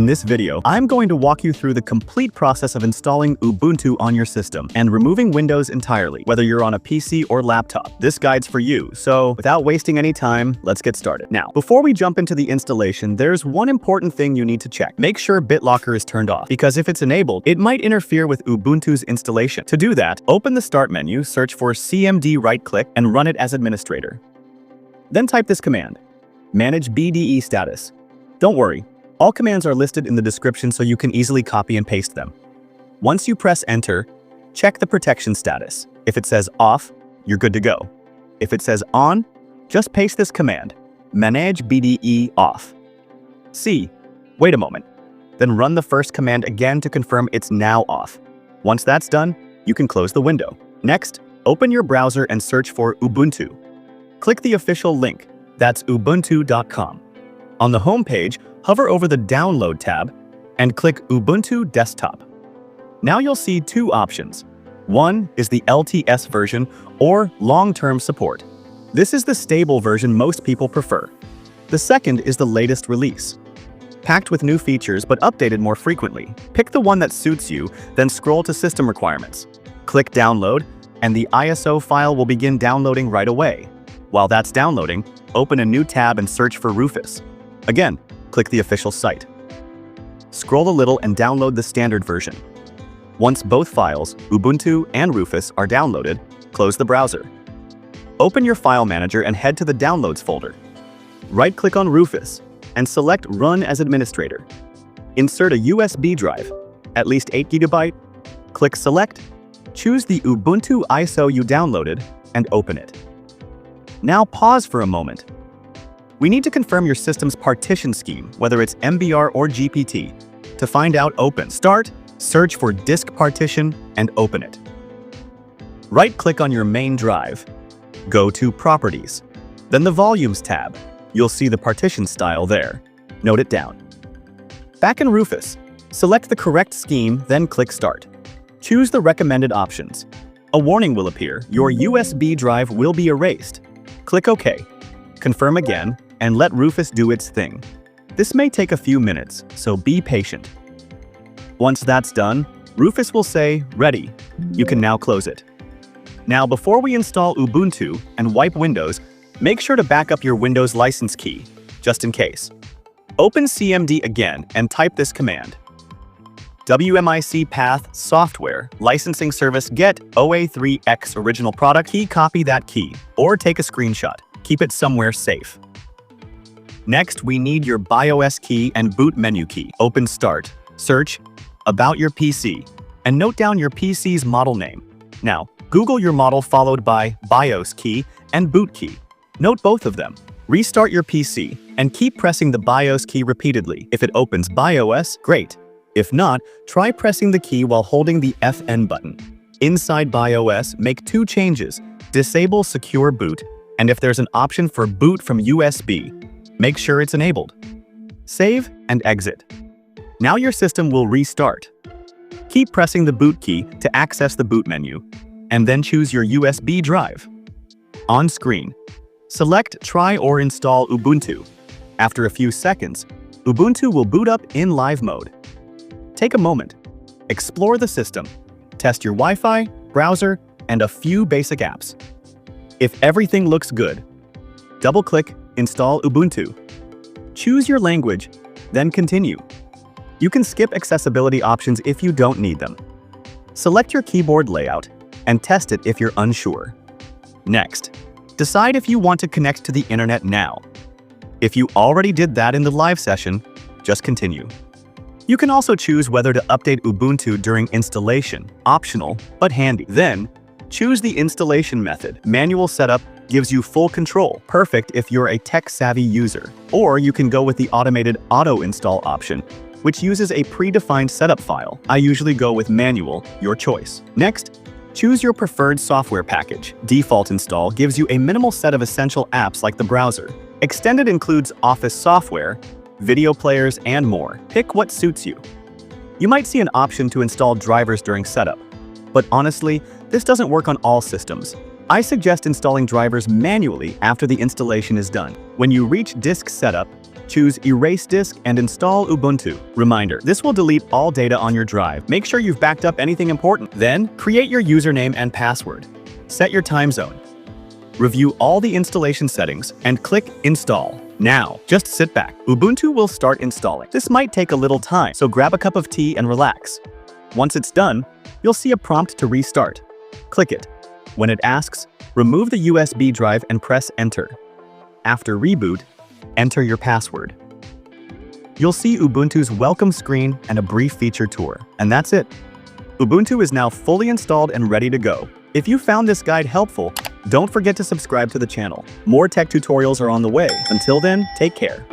In this video, I'm going to walk you through the complete process of installing Ubuntu on your system and removing Windows entirely, whether you're on a PC or laptop. This guide's for you, so without wasting any time, let's get started. Now, before we jump into the installation, there's one important thing you need to check. Make sure BitLocker is turned off, because if it's enabled, it might interfere with Ubuntu's installation. To do that, open the Start menu, search for cmd, right-click, and run it as administrator. Then type this command, manage-bde status. Don't worry. All commands are listed in the description so you can easily copy and paste them. Once you press enter, check the protection status. If it says off, you're good to go. If it says on, just paste this command, manage-bde off. See, wait a moment. Then run the first command again to confirm it's now off. Once that's done, you can close the window. Next, open your browser and search for Ubuntu. Click the official link, that's ubuntu.com. On the home page, hover over the Download tab and click Ubuntu Desktop. Now you'll see two options. One is the LTS version or long-term support. This is the stable version most people prefer. The second is the latest release, packed with new features but updated more frequently. Pick the one that suits you, then scroll to System Requirements. Click Download, and the ISO file will begin downloading right away. While that's downloading, open a new tab and search for Rufus. Again, click the official site. Scroll a little and download the standard version. Once both files, Ubuntu and Rufus, are downloaded, close the browser. Open your file manager and head to the Downloads folder. Right-click on Rufus and select Run as Administrator. Insert a USB drive, at least 8 GB. Click Select, choose the Ubuntu ISO you downloaded, and open it. Now pause for a moment. We need to confirm your system's partition scheme, whether it's MBR or GPT. To find out, open Start, search for Disk Partition, and open it. Right-click on your main drive. Go to Properties. Then the Volumes tab. You'll see the partition style there. Note it down. Back in Rufus, select the correct scheme, then click Start. Choose the recommended options. A warning will appear. Your USB drive will be erased. Click OK. Confirm again, and let Rufus do its thing. This may take a few minutes, so be patient. Once that's done, Rufus will say, Ready. You can now close it. Now, before we install Ubuntu and wipe Windows, make sure to back up your Windows license key, just in case. Open CMD again and type this command. wmic path software licensing service get OA3X original product key. Copy that key, or take a screenshot. Keep it somewhere safe. Next, we need your BIOS key and boot menu key. Open Start, search About your PC, and note down your PC's model name. Now, Google your model followed by BIOS key and boot key. Note both of them. Restart your PC and keep pressing the BIOS key repeatedly. If it opens BIOS, great. If not, try pressing the key while holding the FN button. Inside BIOS, make two changes. Disable Secure Boot, and if there's an option for boot from USB, make sure it's enabled. Save and exit. Now your system will restart. Keep pressing the boot key to access the boot menu, and then choose your USB drive. On screen, select Try or Install Ubuntu. After a few seconds, Ubuntu will boot up in live mode. Take a moment. Explore the system. Test your Wi-Fi, browser, and a few basic apps. If everything looks good, double-click Install Ubuntu. Choose your language, then continue. You can skip accessibility options if you don't need them. Select your keyboard layout and test it if you're unsure. Next, decide if you want to connect to the internet now. If you already did that in the live session, just continue. You can also choose whether to update Ubuntu during installation, optional but handy. Then, choose the installation method. Manual setup gives you full control, perfect if you're a tech-savvy user. Or you can go with the automated auto-install option, which uses a predefined setup file. I usually go with manual, your choice. Next, choose your preferred software package. Default install gives you a minimal set of essential apps like the browser. Extended includes Office software, video players, and more. Pick what suits you. You might see an option to install drivers during setup, but honestly, this doesn't work on all systems. I suggest installing drivers manually after the installation is done. When you reach disk setup, choose Erase Disk and install Ubuntu. Reminder, this will delete all data on your drive. Make sure you've backed up anything important. Then, create your username and password. Set your time zone. Review all the installation settings and click Install. Now, just sit back. Ubuntu will start installing. This might take a little time, so grab a cup of tea and relax. Once it's done, you'll see a prompt to restart. Click it. When it asks, remove the USB drive and press Enter. After reboot, enter your password. You'll see Ubuntu's welcome screen and a brief feature tour. And that's it. Ubuntu is now fully installed and ready to go. If you found this guide helpful, don't forget to subscribe to the channel. More tech tutorials are on the way. Until then, take care.